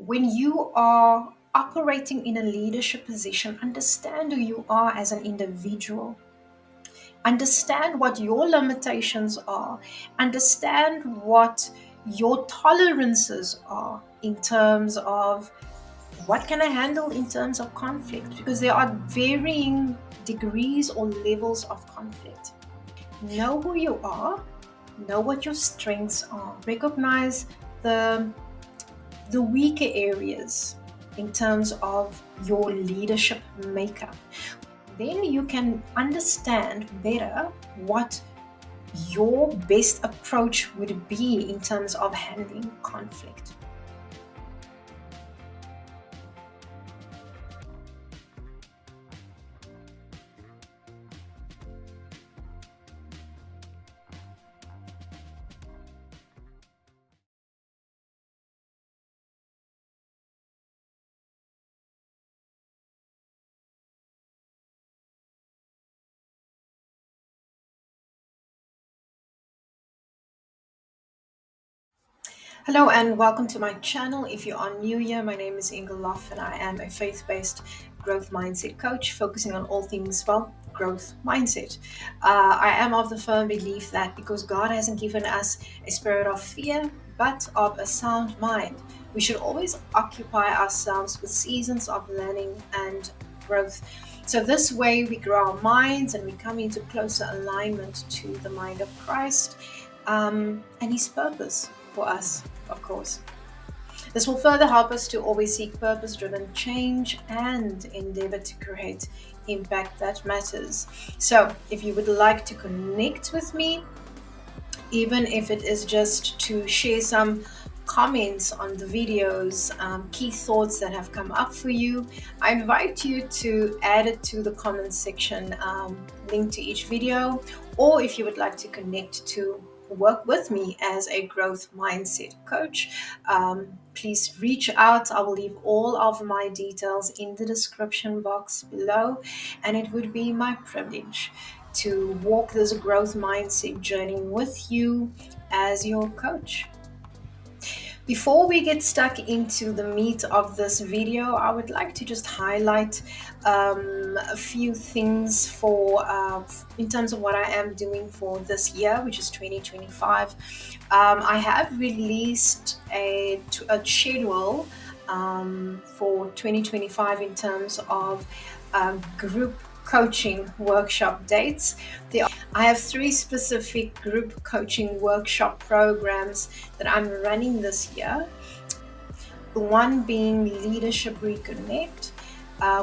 when you are operating in a leadership position, understand who you are as an individual. Understand what your limitations are. Understand what your tolerances are in terms of what can I handle in terms of conflict, because there are varying degrees or levels of conflict. Know who you are, know what your strengths are, recognize the weaker areas in terms of your leadership makeup. Then you can understand better what your best approach would be in terms of handling conflict. Hello and welcome to my channel. If you are new here, my name is Inge and I am a faith-based growth mindset coach focusing on all things, well, growth mindset. I am of the firm belief that because God hasn't given us a spirit of fear, but of a sound mind, we should always occupy ourselves with seasons of learning and growth. So this way we grow our minds and we come into closer alignment to the mind of Christ and His purpose for us, of course. This will further help us to always seek purpose driven change and endeavor to create impact that matters. So, if you would like to connect with me, even if it is just to share some comments on the videos, key thoughts that have come up for you, I invite you to add it to the comment section, link to each video, or if you would like to connect to work with me as a growth mindset coach, please reach out. I will leave all of my details in the description box below, and it would be my privilege to walk this growth mindset journey with you as your coach. Before we get stuck into the meat of this video, I would like to just highlight a few things for in terms of what I am doing for this year, which is 2025. I have released a schedule for 2025 in terms of group coaching workshop dates. I have 3 specific group coaching workshop programs that I'm running this year. The one being Leadership Reconnect,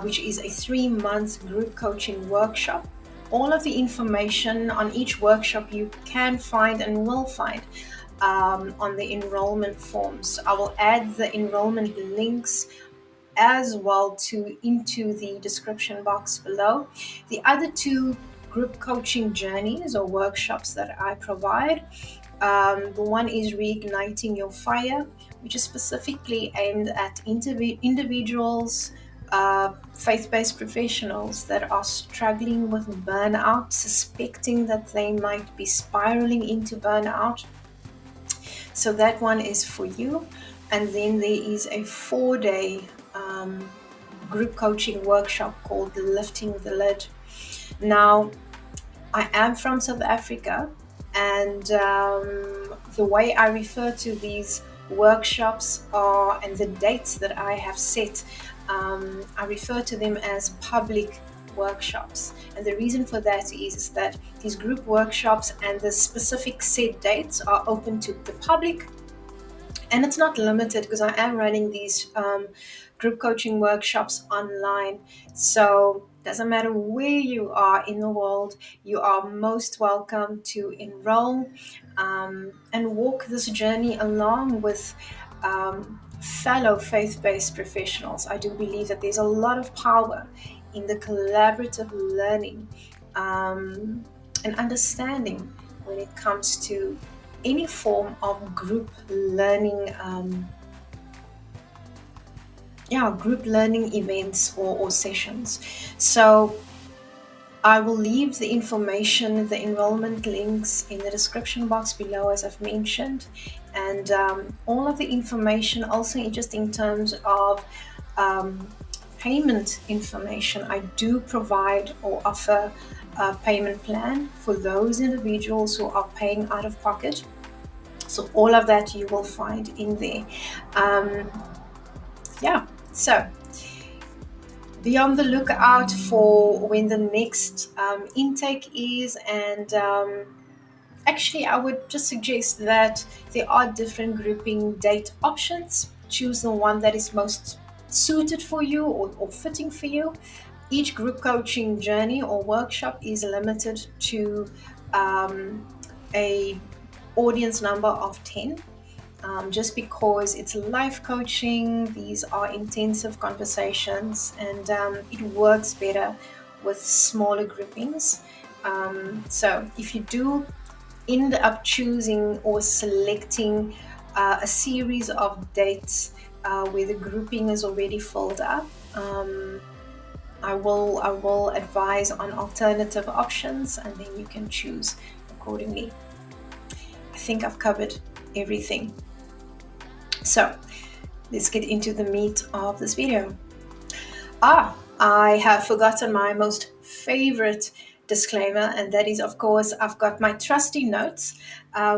which is a 3-month group coaching workshop. All of the information on each workshop you can find and will find on the enrollment forms. I will add the enrollment links as well into the description box below. The other 2 group coaching journeys or workshops that I provide, the one is Reigniting Your Fire, which is specifically aimed at individuals, faith-based professionals that are struggling with burnout, suspecting that they might be spiraling into burnout. So that one is for you. And then there is a 4-day group coaching workshop called Lifting the Lid. Now, I am from South Africa, and the way I refer to these workshops are, and the dates that I have set, I refer to them as public workshops. And the reason for that is that these group workshops and the specific set dates are open to the public, and it's not limited because I am running these group coaching workshops online. So doesn't matter where you are in the world, you are most welcome to enroll and walk this journey along with fellow faith-based professionals. I do believe that there's a lot of power in the collaborative learning and understanding when it comes to any form of group learning, group learning events or sessions. So I will leave the information, the enrollment links in the description box below, as I've mentioned. And all of the information, also just in terms of um, payment information, I do provide or offer a payment plan for those individuals who are paying out of pocket. So all of that you will find in there. Um, yeah, so be on the lookout for when the next intake is. And actually, I would just suggest that there are different grouping date options. Choose the one that is most suited for you, or fitting for you. Each group coaching journey or workshop is limited to um, a audience number of 10. Just because it's life coaching, these are intensive conversations, and it works better with smaller groupings. So if you do end up choosing or selecting a series of dates where the grouping is already filled up, I will advise on alternative options, and then you can choose accordingly. I think I've covered everything. So let's get into the meat of this video. I have forgotten my most favorite disclaimer, and that is, of course, I've got my trusty notes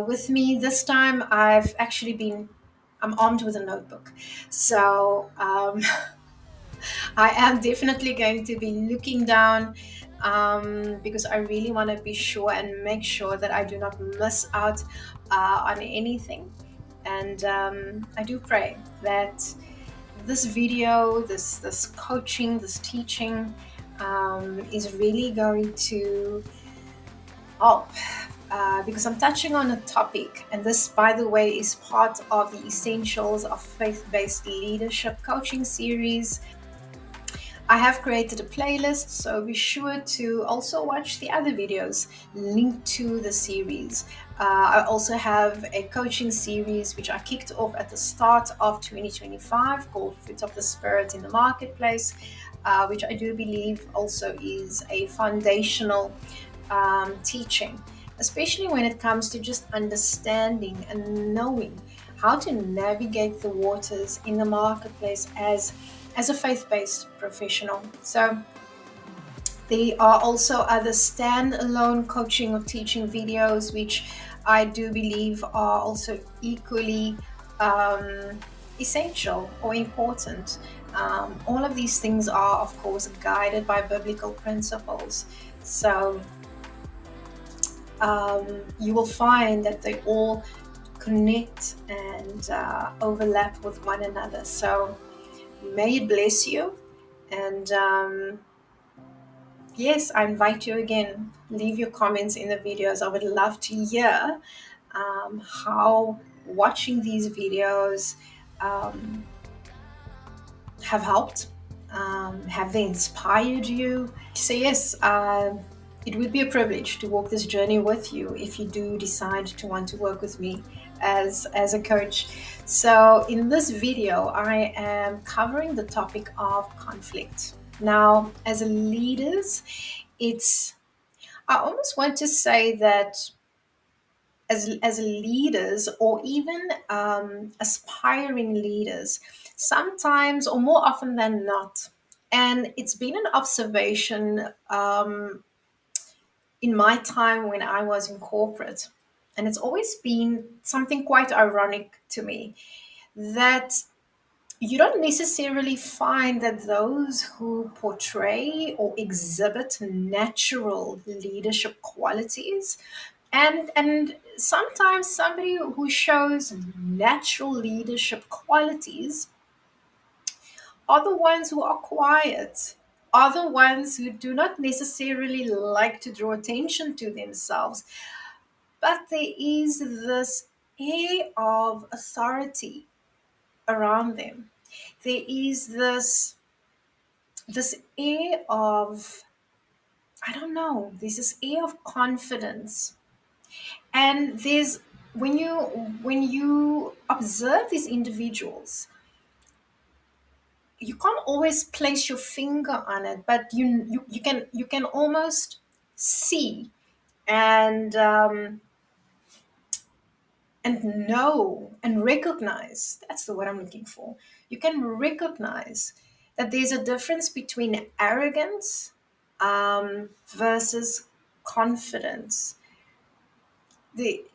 with me. This time I'm armed with a notebook. So I am definitely going to be looking down, because I really want to be sure and make sure that I do not miss out on anything. And I do pray that this video, this coaching, this teaching is really going to help, because I'm touching on a topic, and this, by the way, is part of the Essentials of Faith-Based Leadership coaching series. I have created a playlist, so be sure to also watch the other videos linked to the series. I also have a coaching series which I kicked off at the start of 2025 called Fruit of the Spirit in the Marketplace, which I do believe also is a foundational teaching, especially when it comes to just understanding and knowing how to navigate the waters in the marketplace as a faith-based professional. So there are also other standalone coaching or teaching videos, which I do believe are also equally um, essential or important. All of these things are, of course, guided by biblical principles. So you will find that they all connect and overlap with one another. So may it bless you. And yes, I invite you again, leave your comments in the videos. I would love to hear how watching these videos um, have helped. Have they inspired you? So yes, it would be a privilege to walk this journey with you if you do decide to want to work with me as a coach. So in this video, I am covering the topic of conflict. Now, as leaders, it's I almost want to say that as leaders, or even aspiring leaders, sometimes or more often than not, and it's been an observation in my time when I was in corporate, and it's always been something quite ironic to me, that you don't necessarily find that those who portray or exhibit natural leadership qualities, and sometimes somebody who shows natural leadership qualities, are the ones who are quiet, are the ones who do not necessarily like to draw attention to themselves, but there is this air of authority around them. There is this air of, I don't know, there's this air of confidence. And there's when you observe these individuals, you can't always place your finger on it, but you can almost see and and know and recognize, that's the word I'm looking for. You can recognize that there's a difference between arrogance versus confidence. The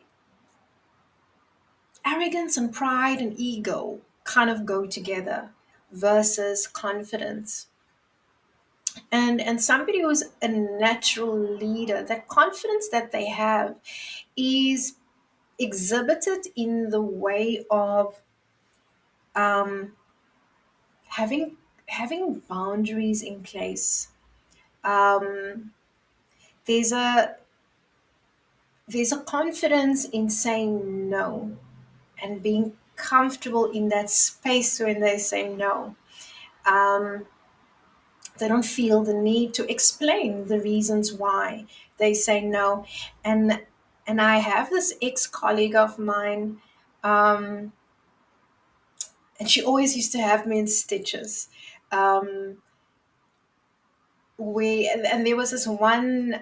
arrogance and pride and ego kind of go together versus confidence. And somebody who's a natural leader, that confidence that they have is exhibited in the way of um, having boundaries in place. Um, there's a there's a confidence in saying no and being comfortable in that space when they say no. Um, they don't feel the need to explain the reasons why they say no. And and I have this ex-colleague of mine, um, and she always used to have me in stitches. um, and there was this one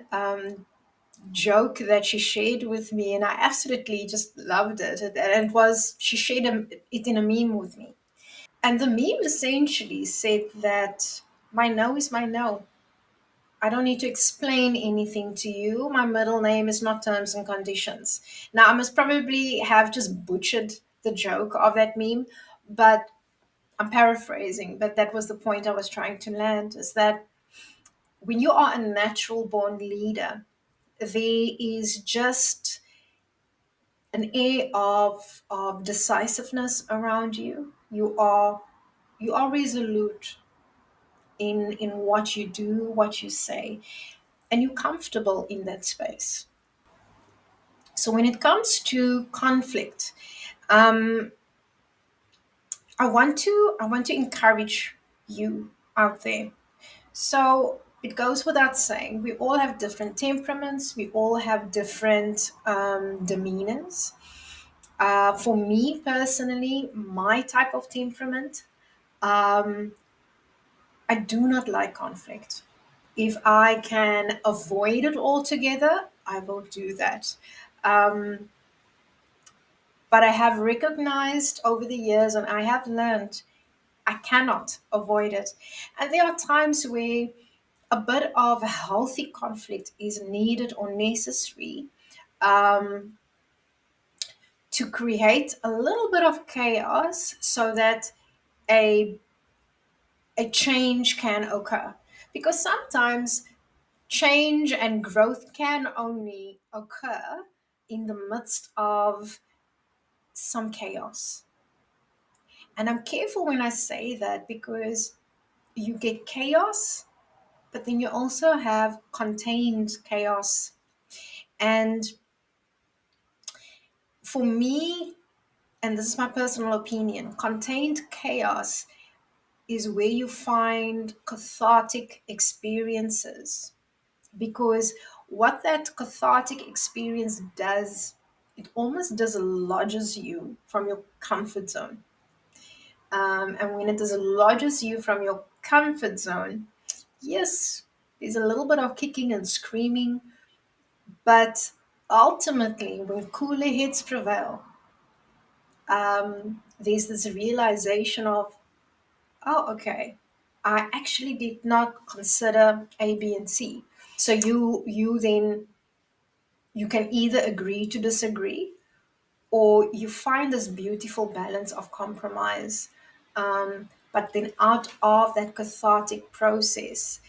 joke that she shared with me, and I absolutely just loved it. And it was, she shared it in a meme with me. And the meme essentially said that my no is my no. I don't need to explain anything to you. My middle name is not terms and conditions. Now, I must probably have just butchered the joke of that meme, but I'm paraphrasing. But that was the point I was trying to land, is that when you are a natural born leader, there is just an air of decisiveness around you. You are resolute in what you do, what you say, and you're comfortable in that space. So when it comes to conflict, um, I want to encourage you out there. So it goes without saying, we all have different temperaments. We all have different demeanors. For me personally, my type of temperament, um, I do not like conflict. If I can avoid it altogether, I will do that. Um, but I have recognized over the years, and I have learned, I cannot avoid it. And there are times where a bit of healthy conflict is needed or necessary, um, to create a little bit of chaos so that a a change can occur. Because sometimes change and growth can only occur in the midst of some chaos. And I'm careful when I say that, because you get chaos, but then you also have contained chaos. And for me, and this is my personal opinion, contained chaos is where you find cathartic experiences. Because what that cathartic experience does, it almost dislodges you from your comfort zone. And when it dislodges you from your comfort zone, yes, there's a little bit of kicking and screaming, but ultimately, when cooler heads prevail, there's this realization of, oh, okay, I actually did not consider A, B, and C. So you then, you can either agree to disagree, or you find this beautiful balance of compromise. But then out of that cathartic process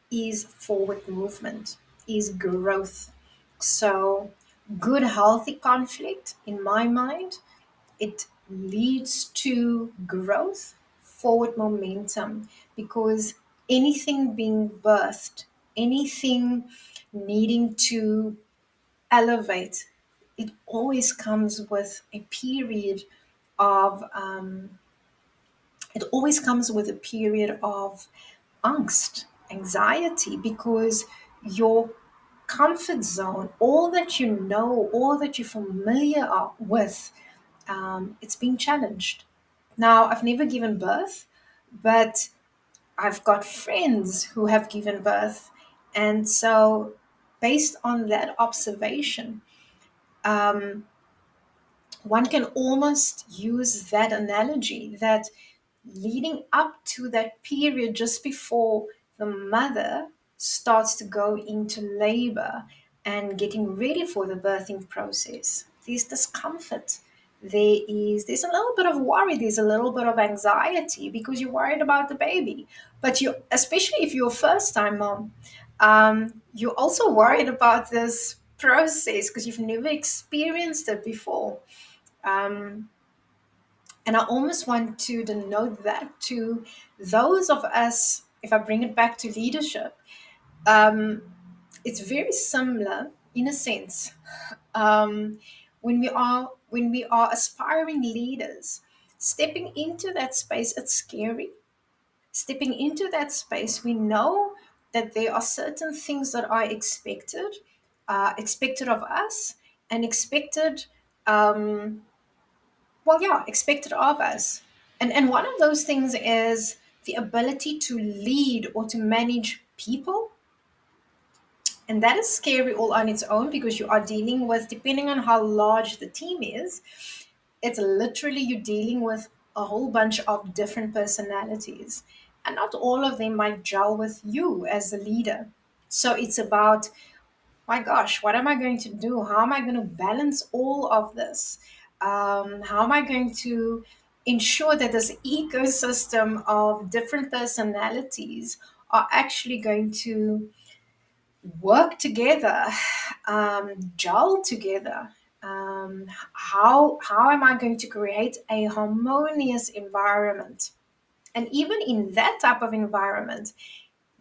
is forward movement, is growth. So good, healthy conflict, in my mind, it leads to growth, forward momentum, because anything being birthed, anything needing to elevate, it always comes with a period of it always comes with a period of angst, anxiety, because your comfort zone, all that you know, all that you're familiar with, it's being challenged. Now, I've never given birth, but I've got friends who have given birth. And so, based on that observation, one can almost use that analogy that leading up to that period just before the mother starts to go into labor and getting ready for the birthing process, there's discomfort. There's a little bit of worry, there's a little bit of anxiety because you're worried about the baby. But you, especially if you're a first time mom, you're also worried about this process because you've never experienced it before. um, and I almost want to denote that to those of us, if I bring it back to leadership, um, it's very similar in a sense. Um, when we are aspiring leaders, stepping into that space, it's scary. Stepping into that space, we know that there are certain things that are expected of us, and expected of us. And one of those things is the ability to lead or to manage people. And that is scary all on its own because you are dealing with, depending on how large the team is, it's literally you're dealing with a whole bunch of different personalities. And not all of them might gel with you as a leader. So it's about, my gosh, what am I going to do? How am I going to balance all of this? How am I going to ensure that this ecosystem of different personalities are actually going to work together, gel together? How am I going to create a harmonious environment? And even in that type of environment,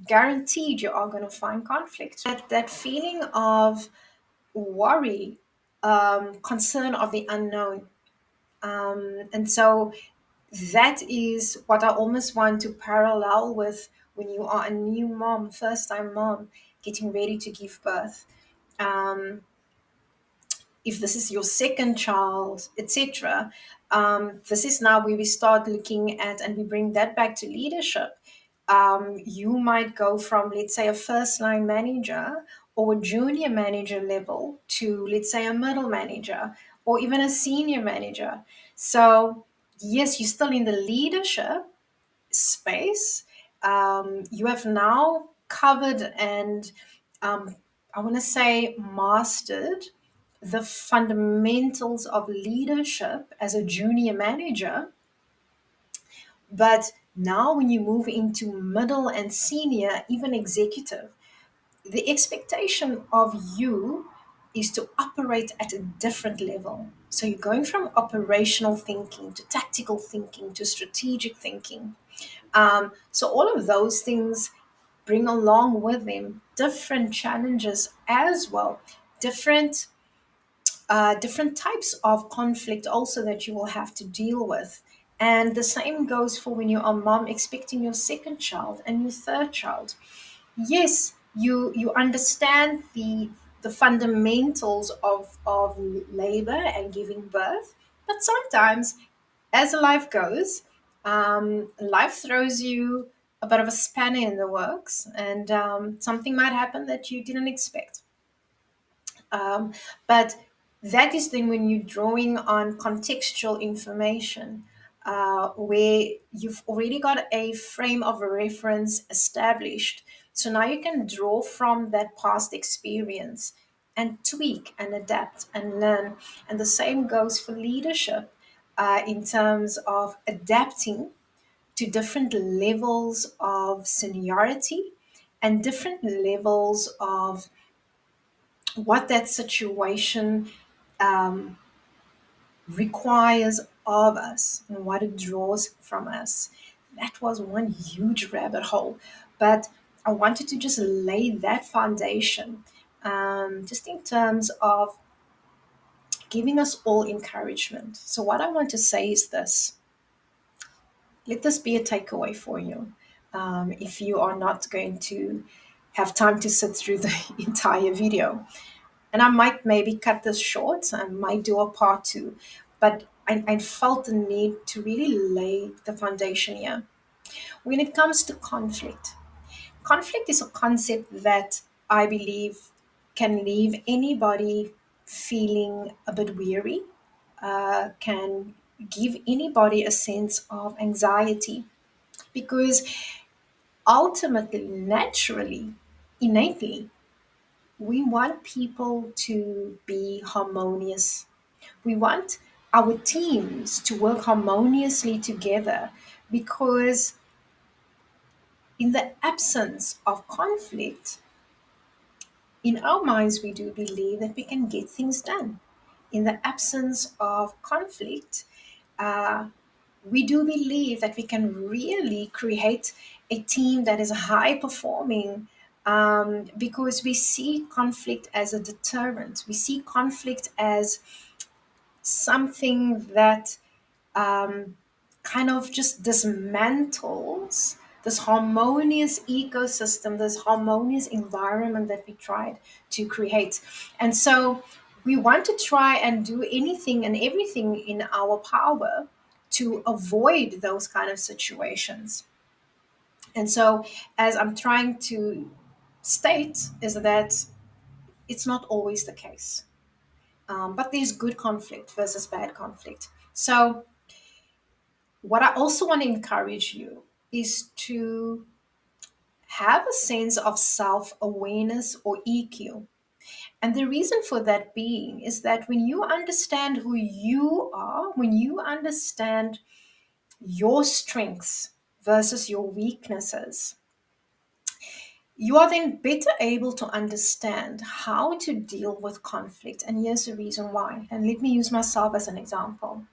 guaranteed you are going to find conflict. That feeling of worry, concern of the unknown. And so that is what I almost want to parallel with when you are a new mom, first time mom, getting ready to give birth. Um, if this is your second child, etc., this is now where we start looking at, and we bring that back to leadership. You might go from, let's say, a first line manager or a junior manager level to, let's say, a middle manager or even a senior manager. So, yes, you're still in the leadership space. You have now covered and, I want to say, mastered the fundamentals of leadership as a junior manager. But now, when you move into middle and senior, even executive, the expectation of you is to operate at a different level. So you're going from operational thinking to tactical thinking to strategic thinking. So all of those things bring along with them different challenges as well, different different types of conflict also that you will have to deal with. And the same goes for when you're a mom expecting your second child and your third child. Yes, you understand the fundamentals of labor and giving birth, but sometimes, as life goes, life throws you a bit of a spanner in the works, and something might happen that you didn't expect. But that is then when you're drawing on contextual information, where you've already got a frame of reference established. So now you can draw from that past experience and tweak and adapt and learn. And the same goes for leadership, in terms of adapting to different levels of seniority and different levels of what that situation um, requires of us and what it draws from us. That was one huge rabbit hole, but I wanted to just lay that foundation, just in terms of giving us all encouragement. So, what I want to say is this: let this be a takeaway for you. If you are not going to have time to sit through the entire video, and I might maybe cut this short. I might do a part two, but I felt the need to really lay the foundation here. When it comes to conflict, conflict is a concept that I believe can leave anybody feeling a bit weary, can give anybody a sense of anxiety, because ultimately, naturally, innately, we want people to be harmonious. We want our teams to work harmoniously together, because in the absence of conflict, in our minds, we do believe that we can get things done. In the absence of conflict, uh, we do believe that we can really create a team that is high performing, because we see conflict as a deterrent. We see conflict as something that um, kind of just dismantles this harmonious ecosystem, this harmonious environment that we tried to create. And so we want to try and do anything and everything in our power to avoid those kind of situations. And so, as I'm trying to state, is that it's not always the case. But there's good conflict versus bad conflict. So, what I also want to encourage you is to have a sense of self awareness or EQ. And the reason for that being is that when you understand who you are, when you understand your strengths versus your weaknesses, you are then better able to understand how to deal with conflict. And here's the reason why. And let me use myself as an example.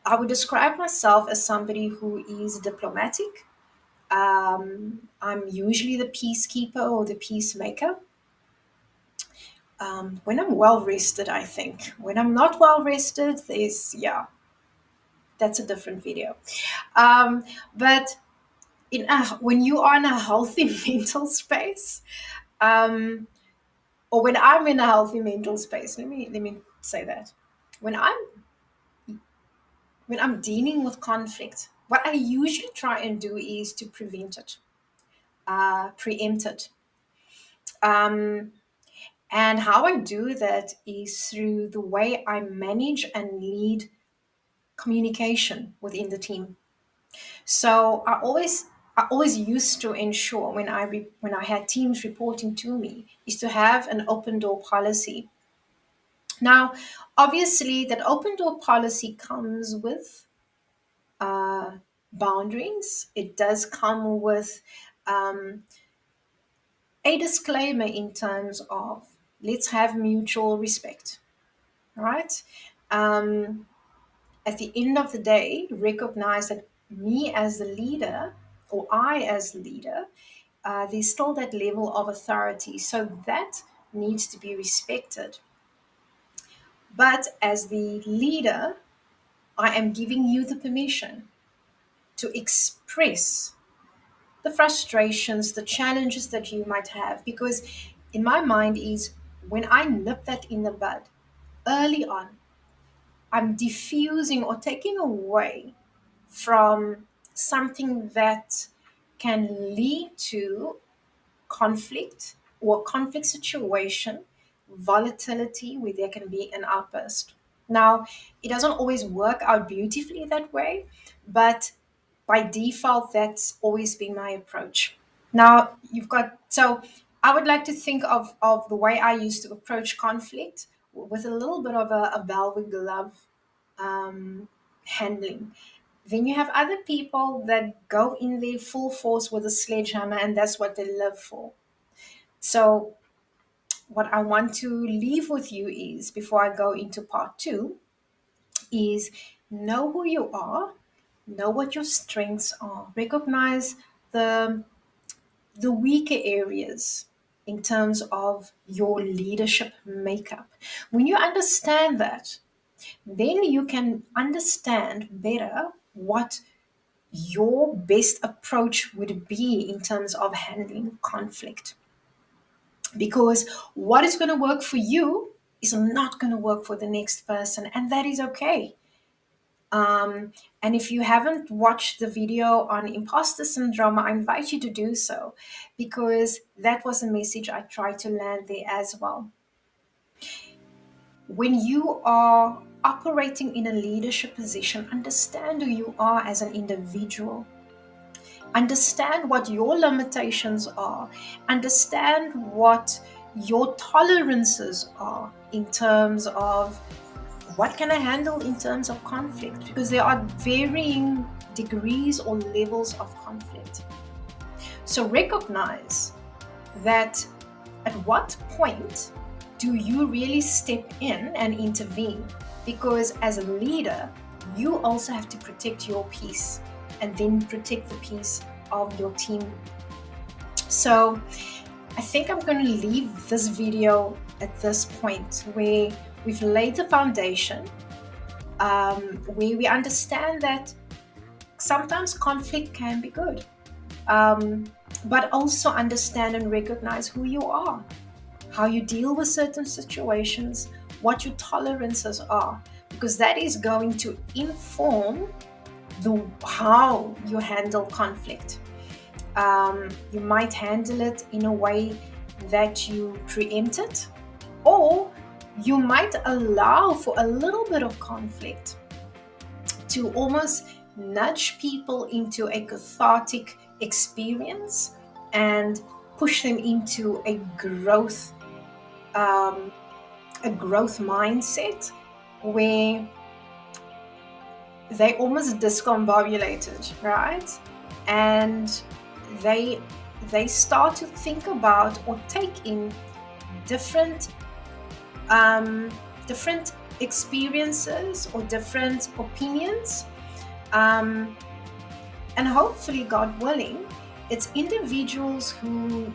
I would describe myself as somebody who is diplomatic. I'm usually the peacekeeper or the peacemaker. When I'm well rested, I think. When I'm not well rested, yeah, that's a different video. But when you are in a healthy mental space, um, or when I'm in a healthy mental space, let me say that. When I'm when I'm dealing with conflict, what I usually try and do is to prevent it, preempt it. Um, and how I do that is through the way I manage and lead communication within the team. So I always used to ensure when I had teams reporting to me is to have an open door policy. Now, obviously, that open door policy comes with uh, boundaries. It does come with um, a disclaimer in terms of let's have mutual respect, right? Um, at the end of the day, recognize that me as the leader, or I as the leader, there's still that level of authority. So that needs to be respected. But as the leader, I am giving you the permission to express the frustrations, the challenges that you might have. Because in my mind is when I nip that in the bud early on, I'm diffusing or taking away from something that can lead to conflict or conflict situation, volatility where there can be an outburst. Now, it doesn't always work out beautifully that way, but by default, that's always been my approach. Now, so I would like to think of the way I used to approach conflict with a little bit of a velvet glove handling. Then you have other people that go in there full force with a sledgehammer, and that's what they live for. So, what I want to leave with you is before I go into part two, is know who you are, know what your strengths are, recognize the the weaker areas in terms of your leadership makeup. When you understand that, then you can understand better what your best approach would be in terms of handling conflict. Because what is going to work for you is not going to work for the next person, and that is okay. Um, and if you haven't watched the video on imposter syndrome, I invite you to do so, because that was a message I tried to land there as well. When you are operating in a leadership position, understand who you are as an individual. Understand what your limitations are. Understand what your tolerances are in terms of what can I handle in terms of conflict, because there are varying degrees or levels of conflict. So recognize that at what point do you really step in and intervene? Because as a leader, you also have to protect your peace and then protect the peace of your team. So I think I'm going to leave this video at this point where we've laid the foundation, where we understand that sometimes conflict can be good, but also understand and recognize who you are, how you deal with certain situations, what your tolerances are, because that is going to inform how you handle conflict. You might handle it in a way that you preempt it, or you might allow for a little bit of conflict to almost nudge people into a cathartic experience and push them into a growth mindset where they almost discombobulated, right? And they start to think about or take in different different experiences or different opinions, and hopefully, God willing, it's individuals who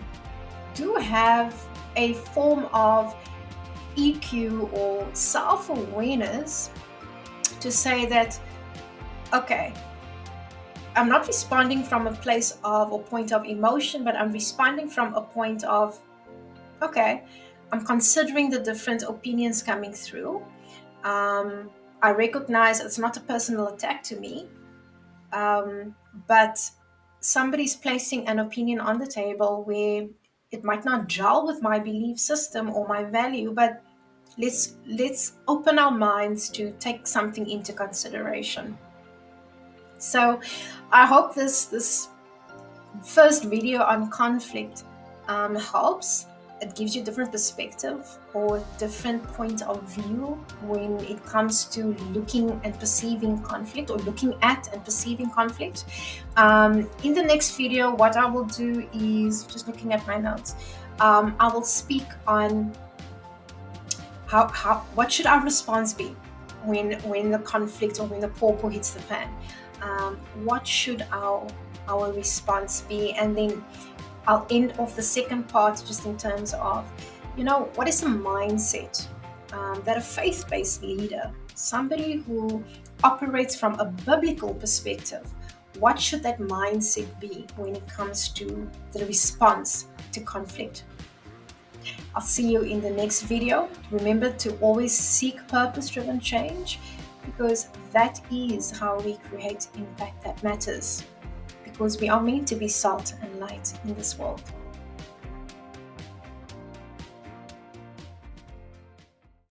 do have a form of EQ or self-awareness to say that, okay, I'm not responding from a place of or point of emotion, but I'm responding from a point of, okay, I'm considering the different opinions coming through. I recognize it's not a personal attack to me, but somebody's placing an opinion on the table where it might not gel with my belief system or my value, but let's open our minds to take something into consideration. So I hope this first video on conflict helps. It gives you different perspective or different point of view when it comes to looking and perceiving conflict, or looking at and perceiving conflict. In the next video, what I will do is, just looking at my notes, I will speak on what should our response be when the conflict or when the pawpaw hits the pan. What should our response be? And then I'll end off the second part just in terms of, what is the mindset that a faith-based leader, somebody who operates from a biblical perspective, what should that mindset be when it comes to the response to conflict? I'll see you in the next video. Remember to always seek purpose-driven change, because that is how we create impact that matters, because we are meant to be salt and light in this world.